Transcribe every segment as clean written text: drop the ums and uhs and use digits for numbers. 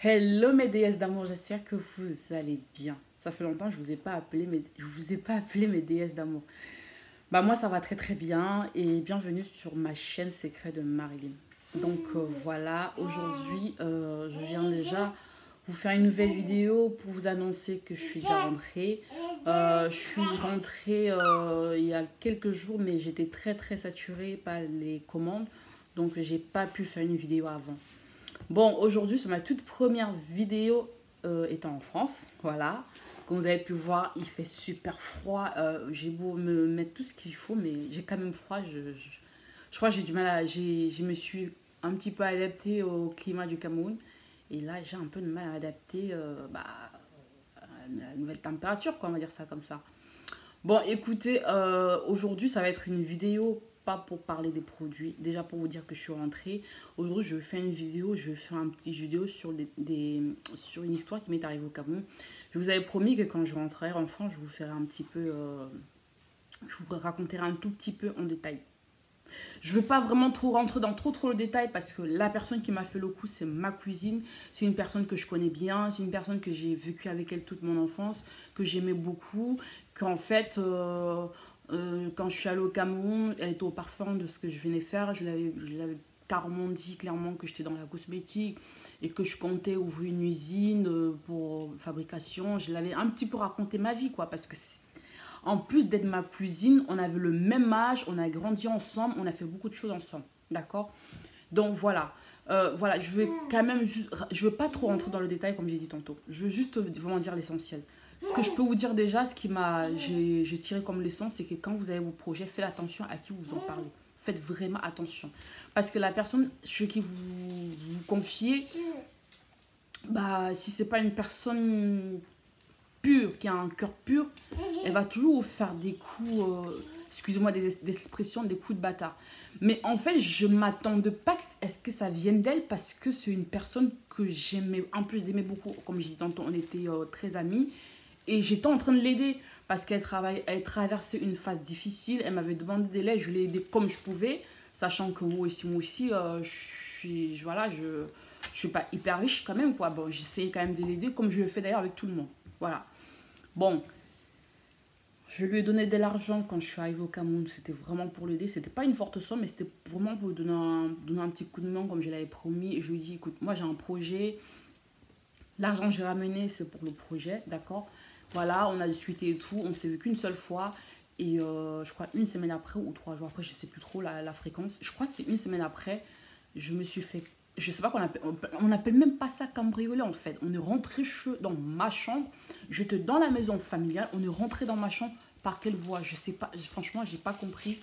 Hello mes déesses d'amour, j'espère que vous allez bien. Ça fait longtemps que je vous ai pas appelé mes déesses d'amour. Bah moi ça va très très bien et bienvenue sur ma chaîne secret de Marilyn. Voilà, aujourd'hui je viens déjà vous faire une nouvelle vidéo pour vous annoncer que je suis déjà rentrée. Je suis rentrée il y a quelques jours mais j'étais très très saturée par les commandes donc j'ai pas pu faire une vidéo avant. Bon, aujourd'hui, c'est ma toute première vidéo étant en France. Voilà. Comme vous avez pu voir, il fait super froid. J'ai beau me mettre tout ce qu'il faut, mais j'ai quand même froid. Je crois que j'ai du mal à. Je me suis un petit peu adaptée au climat du Cameroun. Et là, j'ai un peu de mal à adapter à la nouvelle température, quoi, on va dire ça comme ça. Bon, écoutez, aujourd'hui, ça va être une vidéo, pas pour parler des produits, déjà pour vous dire que je suis rentrée. Aujourd'hui, je vais faire une vidéo, je vais faire un petit vidéo sur, sur une histoire qui m'est arrivée au Cameroun. Je vous avais promis que quand je rentrerai en France, je vous ferai un petit peu, je vous raconterai un tout petit peu en détail. Je ne veux pas vraiment trop rentrer dans trop le détail parce que la personne qui m'a fait le coup, c'est ma cuisine. C'est une personne que je connais bien. C'est une personne que j'ai vécu avec elle toute mon enfance, que j'aimais beaucoup. Qu'en fait, quand je suis allée au Cameroun, elle était au parfum de ce que je venais faire. Je l'avais carrément dit clairement que j'étais dans la cosmétique et que je comptais ouvrir une usine pour fabrication. Je l'avais un petit peu raconté ma vie, quoi, parce que en plus d'être ma cuisine, on avait le même âge, on a grandi ensemble, on a fait beaucoup de choses ensemble. D'accord? Donc voilà. Voilà, je vais quand même juste. Je ne veux pas trop rentrer dans le détail comme j'ai dit tantôt. Je veux juste vraiment dire l'essentiel. Ce que je peux vous dire déjà, ce qui m'a. J'ai tiré comme leçon, c'est que quand vous avez vos projets, faites attention à qui vous en parlez. Faites vraiment attention. Parce que la personne chez qui vous confiez, bah, si c'est pas une personne pure, qui a un cœur pur, elle va toujours vous faire des coups, excusez-moi des expressions, des coups de bâtard. Mais en fait, je m'attendais pas à ce que ça vienne d'elle parce que c'est une personne que j'aimais, en plus d'aimer beaucoup, comme je dis tantôt, on était très amis. Et j'étais en train de l'aider parce elle traversait une phase difficile, elle m'avait demandé de l'aide, je l'ai aidée comme je pouvais, sachant que moi aussi, voilà, je suis pas hyper riche quand même, quoi. Bon, j'essayais quand même de l'aider comme je le fais d'ailleurs avec tout le monde. Voilà. Bon, je lui ai donné de l'argent quand je suis arrivée au Cameroun. C'était vraiment pour l'aider. C'était pas une forte somme, mais c'était vraiment pour lui donner un petit coup de main comme je l'avais promis. Et je lui ai dit, écoute, moi j'ai un projet. L'argent que j'ai ramené, c'est pour le projet, d'accord? Voilà, on a discuté et tout. On s'est vu qu'une seule fois. Et je crois une semaine après ou 3 jours après, je sais plus trop la fréquence. Je crois que c'était une semaine après. Je me suis fait, je sais pas qu'on appelle, on appelle même pas ça cambrioler en fait. On est rentré dans ma chambre. J'étais dans la maison familiale. On est rentré dans ma chambre. Par quelle voie? Je sais pas. Franchement, j'ai pas compris.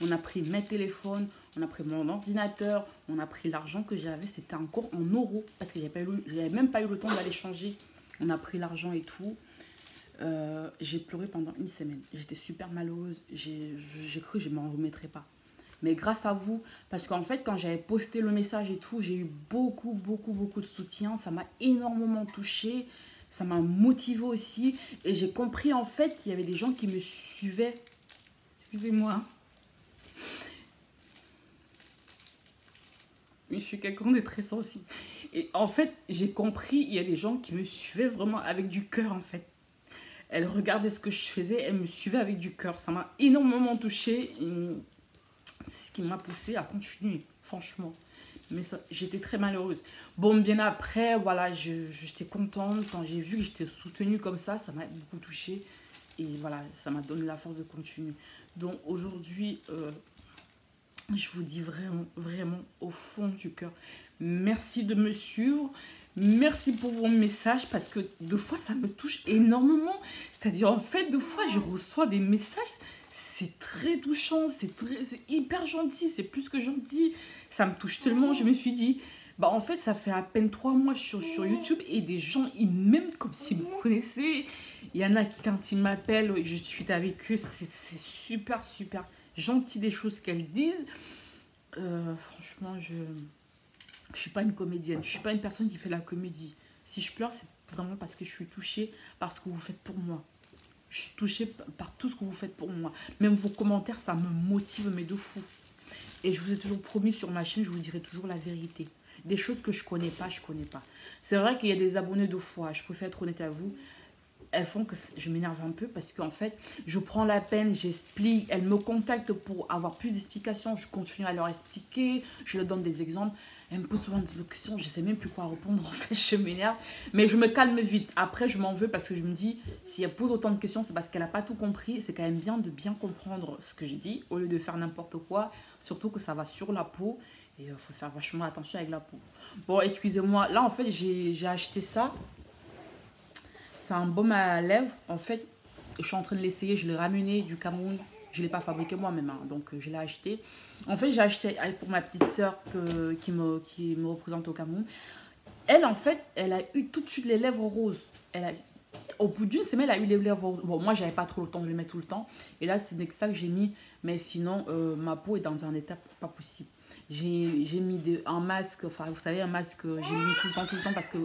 On a pris mes téléphones, on a pris mon ordinateur, on a pris l'argent que j'avais. C'était encore en euros parce que j'avais même pas eu le temps d'aller changer. On a pris l'argent et tout. J'ai pleuré pendant une semaine. J'étais super malheureuse. J'ai cru que je ne m'en remettrais pas. Mais grâce à vous, parce qu'en fait, quand j'avais posté le message et tout, j'ai eu beaucoup de soutien. Ça m'a énormément touchée. Ça m'a motivée aussi. Et j'ai compris en fait qu'il y avait des gens qui me suivaient. Excusez-moi. Mais je suis quelqu'un de très sensible. Et en fait, j'ai compris, il y a des gens qui me suivaient vraiment avec du cœur en fait. Elle regardait ce que je faisais, elle me suivait avec du cœur. Ça m'a énormément touchée. C'est ce qui m'a poussée à continuer, franchement. Mais j'étais très malheureuse. Bon, bien après, voilà, j'étais contente. Quand j'ai vu que j'étais soutenue comme ça m'a beaucoup touchée. Et voilà, ça m'a donné la force de continuer. Donc aujourd'hui, je vous dis vraiment au fond du cœur, merci de me suivre. Merci pour vos messages parce que deux fois ça me touche énormément. C'est-à-dire en fait, deux fois je reçois des messages, c'est très touchant, c'est hyper gentil, c'est plus que gentil. Ça me touche tellement, je me suis dit, bah en fait ça fait à peine 3 mois sur YouTube et des gens ils m'aiment comme s'ils me connaissaient. Il y en a qui quand ils m'appellent, je suis avec eux, c'est super gentil des choses qu'elles disent. Franchement, je suis pas une comédienne. Je suis pas une personne qui fait la comédie. Si je pleure, c'est vraiment parce que je suis touchée par ce que vous faites pour moi. Je suis touchée par tout ce que vous faites pour moi. Même vos commentaires, ça me motive, mais de fou. Et je vous ai toujours promis sur ma chaîne, je vous dirai toujours la vérité. Des choses que je connais pas, je connais pas. C'est vrai qu'il y a des abonnés de fois, je préfère être honnête à vous, elles font que je m'énerve un peu parce qu'en fait, je prends la peine, j'explique, elles me contactent pour avoir plus d'explications, je continue à leur expliquer, je leur donne des exemples. Elles me posent souvent des questions, je ne sais même plus quoi répondre, en fait, je m'énerve. Mais je me calme vite. Après, je m'en veux parce que je me dis, si elle pose autant de questions, c'est parce qu'elle n'a pas tout compris. C'est quand même bien de bien comprendre ce que j'ai dit, au lieu de faire n'importe quoi. Surtout que ça va sur la peau. Et il faut faire vachement attention avec la peau. Bon, excusez-moi. Là, en fait, j'ai acheté ça. C'est un baume à lèvres. En fait, je suis en train de l'essayer. Je l'ai ramené du Cameroun. Je ne l'ai pas fabriqué moi-même. Hein, donc, je l'ai acheté. En fait, j'ai acheté pour ma petite sœur qui me représente au Cameroun. Elle, en fait, elle a eu tout de suite les lèvres roses. Au bout d'une semaine, elle a eu les lèvres roses. Bon, moi, j'avais pas trop le temps de les mettre tout le temps. Et là, c'est que ça que j'ai mis. Mais sinon, ma peau est dans un état pas possible. J'ai mis un masque, enfin, vous savez, un masque, j'ai mis tout le temps, parce que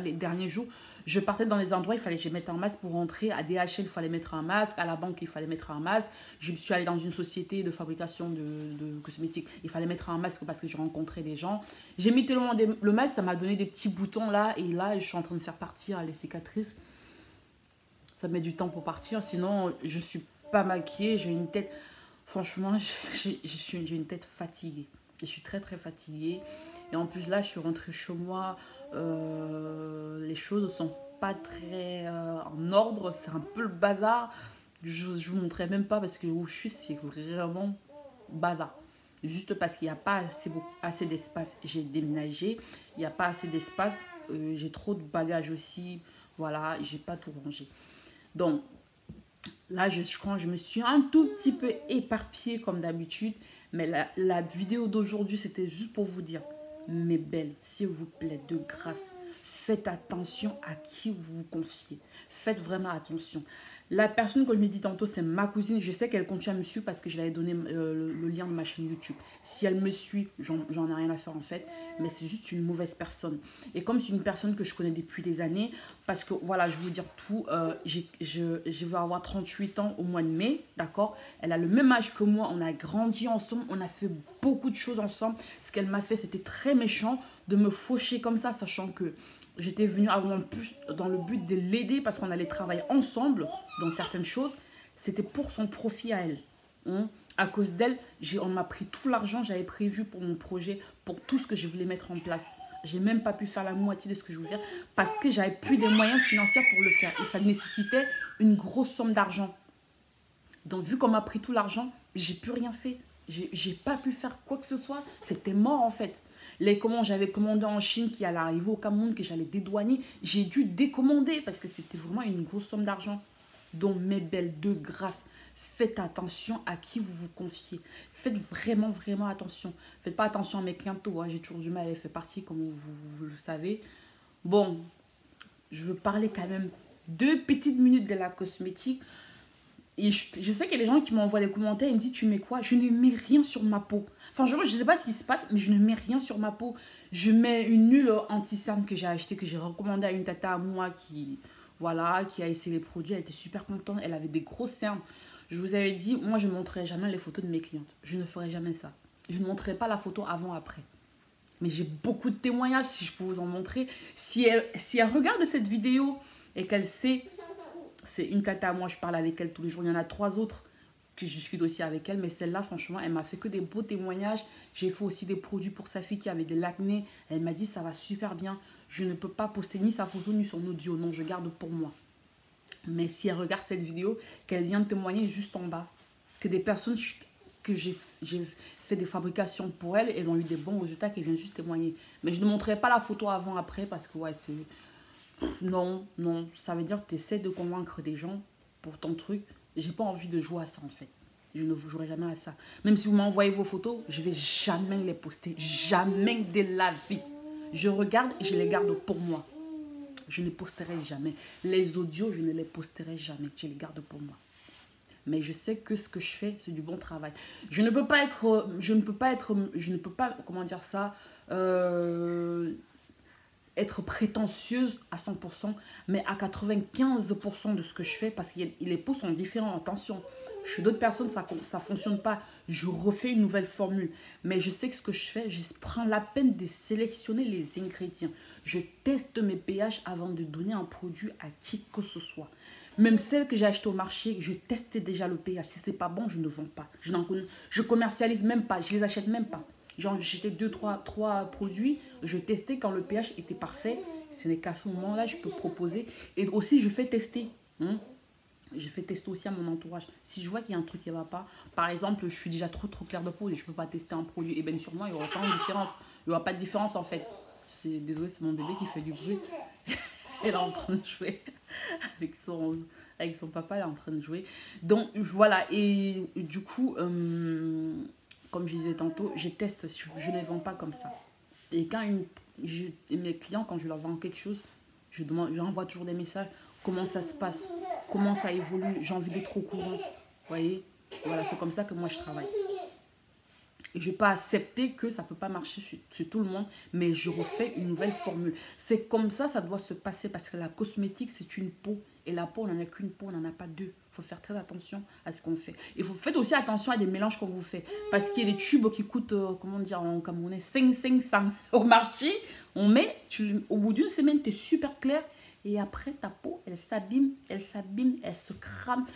les derniers jours, je partais dans les endroits, il fallait que je mette un masque pour rentrer. À DHL, il fallait mettre un masque. À la banque, il fallait mettre un masque. Je suis allée dans une société de fabrication de cosmétiques. Il fallait mettre un masque parce que je rencontrais des gens. J'ai mis tellement le masque, ça m'a donné des petits boutons là. Et là, je suis en train de faire partir les cicatrices. Ça met du temps pour partir. Sinon, je ne suis pas maquillée. J'ai une tête... Franchement, j'ai une tête fatiguée. Je suis très, très fatiguée. Et en plus, là, je suis rentrée chez moi. Les choses ne sont pas très en ordre. C'est un peu le bazar. Je ne vous montrerai même pas parce que où je suis, c'est vraiment bazar. Juste parce qu'il n'y a pas assez d'espace. J'ai déménagé. Il n'y a pas assez d'espace. J'ai trop de bagages aussi. Voilà, j'ai pas tout rangé. Donc, là, je crois que je me suis un tout petit peu éparpillée comme d'habitude. Mais la vidéo d'aujourd'hui, c'était juste pour vous dire, mes belles, s'il vous plaît, de grâce, faites attention à qui vous vous confiez. Faites vraiment attention. La personne que je me dis tantôt, c'est ma cousine. Je sais qu'elle continue à me suivre parce que je lui avais donné le lien de ma chaîne YouTube. Si elle me suit, j'en ai rien à faire en fait. Mais c'est juste une mauvaise personne. Et comme c'est une personne que je connais depuis des années, parce que voilà, je vais vous dire tout, je vais avoir 38 ans au mois de mai, d'accord? Elle a le même âge que moi, on a grandi ensemble, on a fait beaucoup de choses ensemble. Ce qu'elle m'a fait, c'était très méchant de me faucher comme ça, sachant que j'étais venue avant plus dans le but de l'aider parce qu'on allait travailler ensemble dans certaines choses. C'était pour son profit à elle. À cause d'elle, on m'a pris tout l'argent que j'avais prévu pour mon projet, pour tout ce que je voulais mettre en place. J'ai même pas pu faire la moitié de ce que je voulais faire parce que j'avais plus les moyens financiers pour le faire. Et ça nécessitait une grosse somme d'argent. Donc, vu qu'on m'a pris tout l'argent, j'ai plus rien fait. J'ai pas pu faire quoi que ce soit. C'était mort en fait. Les commandes, j'avais commandé en Chine qui allait arriver au Cameroun, que j'allais dédouaner. J'ai dû décommander parce que c'était vraiment une grosse somme d'argent. Donc, mes belles, de grâce, faites attention à qui vous vous confiez. Faites vraiment, vraiment attention. Faites pas attention à mes clientes. Ouais, j'ai toujours du mal à les faire partie, comme vous le savez. Bon, je veux parler quand même 2 petites minutes de la cosmétique. Et je sais qu'il y a des gens qui m'envoient des commentaires et me disent, tu mets quoi? Je ne mets rien sur ma peau. Franchement, je ne sais pas ce qui se passe, mais je ne mets rien sur ma peau. Je mets une huile anti-cerne que j'ai achetée, que j'ai recommandée à une tata à moi qui a essayé les produits. Elle était super contente. Elle avait des grosses cernes. Je vous avais dit, moi, je ne montrerai jamais les photos de mes clientes. Je ne ferai jamais ça. Je ne montrerai pas la photo avant-après. Mais j'ai beaucoup de témoignages, si je peux vous en montrer. Si elle regarde cette vidéo et qu'elle sait... C'est une tata à moi, je parle avec elle tous les jours. Il y en a 3 autres que je discute aussi avec elle. Mais celle-là, franchement, elle m'a fait que des beaux témoignages. J'ai fait aussi des produits pour sa fille qui avait de l'acné. Elle m'a dit, ça va super bien. Je ne peux pas poster ni sa photo ni son audio. Non, je garde pour moi. Mais si elle regarde cette vidéo, qu'elle vient de témoigner juste en bas, que des personnes que j'ai fait des fabrications pour elle, elles ont eu des bons résultats, qu'elle vient juste témoigner. Mais je ne montrerai pas la photo avant-après parce que, ouais, c'est... Non, ça veut dire que tu essaies de convaincre des gens pour ton truc. J'ai pas envie de jouer à ça en fait. Je ne vous jouerai jamais à ça. Même si vous m'envoyez vos photos, je vais jamais les poster. Jamais de la vie. Je regarde et je les garde pour moi. Je ne posterai jamais. Les audios, je ne les posterai jamais. Je les garde pour moi. Mais je sais que ce que je fais, c'est du bon travail. Je ne peux pas, comment dire ça, être prétentieuse à 100%, mais à 95% de ce que je fais, parce que les pots sont différents, attention. Chez d'autres personnes, ça ne fonctionne pas. Je refais une nouvelle formule. Mais je sais que ce que je fais, je prends la peine de sélectionner les ingrédients. Je teste mes pH avant de donner un produit à qui que ce soit. Même celles que j'ai achetées au marché, je teste déjà le pH. Si ce n'est pas bon, je ne vends pas. Je commercialise même pas. Je les achète même pas. Genre, j'achetais trois produits. Je testais quand le pH était parfait. Ce n'est qu'à ce moment-là, je peux proposer. Et aussi, je fais tester. Je fais tester aussi à mon entourage. Si je vois qu'il y a un truc qui ne va pas, par exemple, je suis déjà trop clair de peau et je ne peux pas tester un produit, et bien sûrement, il n'y aura pas de différence. Il n'y aura pas de différence en fait. Désolé, c'est mon bébé qui fait du bruit. Elle est en train de jouer avec son papa, elle est en train de jouer. Donc voilà, et du coup, comme je disais tantôt, je teste, je ne les vends pas comme ça. Et quand mes clients, quand je leur vends quelque chose, je envoie toujours des messages. Comment ça se passe, comment ça évolue, j'ai envie d'être au courant. Vous voyez, voilà, c'est comme ça que moi je travaille. Et je ne vais pas accepter que ça ne peut pas marcher sur tout le monde, mais je refais une nouvelle formule. C'est comme ça doit se passer, parce que la cosmétique, c'est une peau. Et la peau, on n'en a qu'une peau, on n'en a pas deux. Il faut faire très attention à ce qu'on fait. Et vous faites aussi attention à des mélanges qu'on vous fait. Parce qu'il y a des tubes qui coûtent, comment dire en camerounais, 500 au marché. On met, au bout d'une semaine, tu es super clair. Et après, ta peau, elle s'abîme, elle se crame.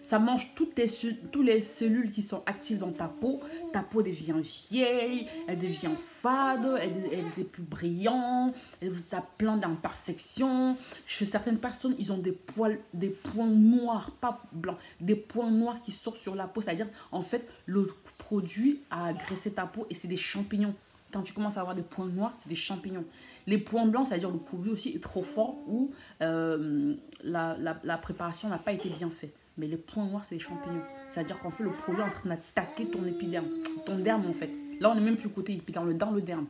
Ça mange toutes les cellules qui sont actives dans ta peau. Ta peau devient vieille, elle devient fade, elle est plus brillante, elle a plein d'imperfections. Chez certaines personnes, ils ont des points noirs, pas blancs, des points noirs qui sortent sur la peau. C'est-à-dire, en fait, le produit a agressé ta peau et c'est des champignons. Quand tu commences à avoir des points noirs, c'est des champignons. Les points blancs, c'est-à-dire le produit aussi est trop fort ou la préparation n'a pas été bien faite. Mais les points noirs, c'est des champignons. C'est-à-dire qu'en fait, le produit est en train d'attaquer ton épiderme. Ton derme, en fait. Là, on n'est même plus côté épiderme, on est dans le derme.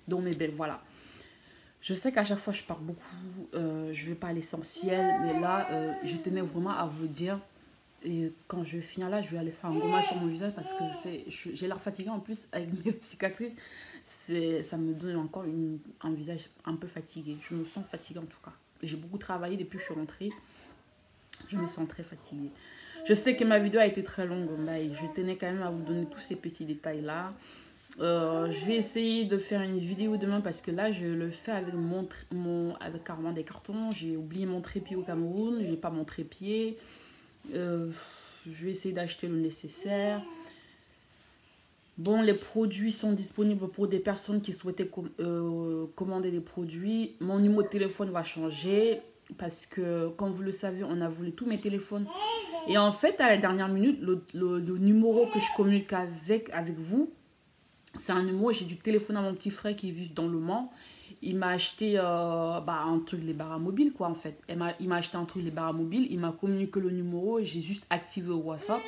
Donc, mes belles, voilà. Je sais qu'à chaque fois, je parle beaucoup. Je ne vais pas à l'essentiel. Mais là, je tenais vraiment à vous dire. Et quand je vais finir là, je vais aller faire un gommage sur mon visage parce que j'ai l'air fatiguée en plus avec mes cicatrices. Ça me donne encore un visage un peu fatigué. Je me sens fatiguée en tout cas. J'ai beaucoup travaillé depuis que je suis rentrée. Je me sens très fatiguée. Je sais que ma vidéo a été très longue, mais je tenais quand même à vous donner tous ces petits détails-là. Je vais essayer de faire une vidéo demain parce que là, je le fais avec avec carrément des cartons. J'ai oublié mon trépied au Cameroun. J'ai pas mon trépied. Je vais essayer d'acheter le nécessaire. Bon, les produits sont disponibles pour des personnes qui souhaitaient commander des produits. Mon numéro de téléphone va changer parce que, comme vous le savez, on a volé tous mes téléphones. Et en fait, à la dernière minute, le numéro que je communique avec vous, c'est un numéro, j'ai dû téléphoner à mon petit frère qui vit dans le Mans. Il m'a acheté un truc, les barres mobiles, quoi, en fait. Il m'a acheté un truc, les barres mobiles. Il m'a communiqué le numéro. J'ai juste activé au WhatsApp.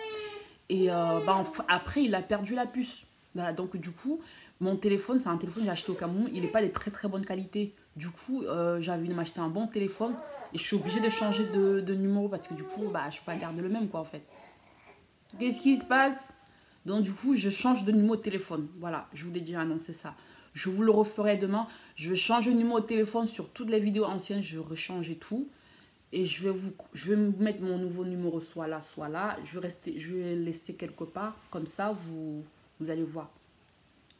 Et après, il a perdu la puce. Voilà, donc, du coup, mon téléphone, c'est un téléphone que j'ai acheté au Cameroun. Il n'est pas de très, très bonne qualité. Du coup, j'avais envie de m'acheter un bon téléphone. Et je suis obligée de changer de numéro parce que, du coup, je ne peux pas garder le même, quoi, en fait. Qu'est-ce qui se passe? Donc, du coup, je change de numéro de téléphone. Voilà, je vous l'ai déjà annoncé ça. Je vous le referai demain. Je vais changer de numéro de téléphone sur toutes les vidéos anciennes. Je vais rechanger tout. Et je vais mettre mon nouveau numéro soit là, soit là. Je vais laisser quelque part. Comme ça, vous allez voir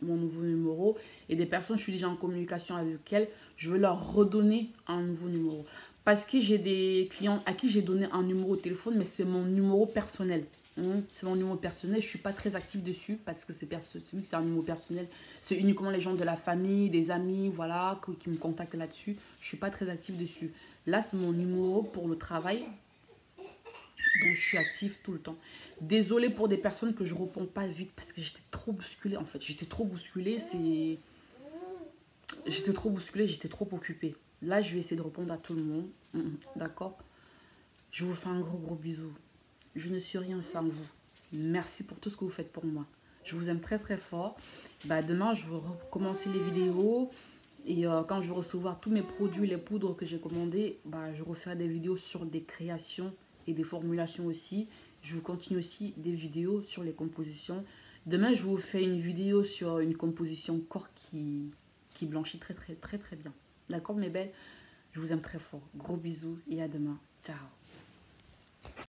mon nouveau numéro. Et des personnes, je suis déjà en communication avec elles. Je vais leur redonner un nouveau numéro. Parce que j'ai des clients à qui j'ai donné un numéro de téléphone, mais c'est mon numéro personnel. C'est mon numéro personnel, je ne suis pas très active dessus parce que c'est un numéro personnel. C'est uniquement les gens de la famille, des amis, voilà, qui me contactent là-dessus. Je ne suis pas très active dessus. Là, c'est mon numéro pour le travail. Donc, je suis active tout le temps. Désolée pour des personnes que je ne réponds pas vite parce que j'étais trop bousculée, en fait. J'étais trop bousculée, j'étais trop occupée. Là, je vais essayer de répondre à tout le monde. D'accord? Je vous fais un gros, gros bisou. Je ne suis rien sans vous. Merci pour tout ce que vous faites pour moi. Je vous aime très, très fort. Demain, je vais recommencer les vidéos. Et quand je vais recevoir tous mes produits, les poudres que j'ai commandées, je referai des vidéos sur des créations et des formulations aussi. Je vous continue aussi des vidéos sur les compositions. Demain, je vous fais une vidéo sur une composition corps qui blanchit très, très, très, très bien. D'accord, mes belles? Je vous aime très fort. Gros bisous et à demain. Ciao.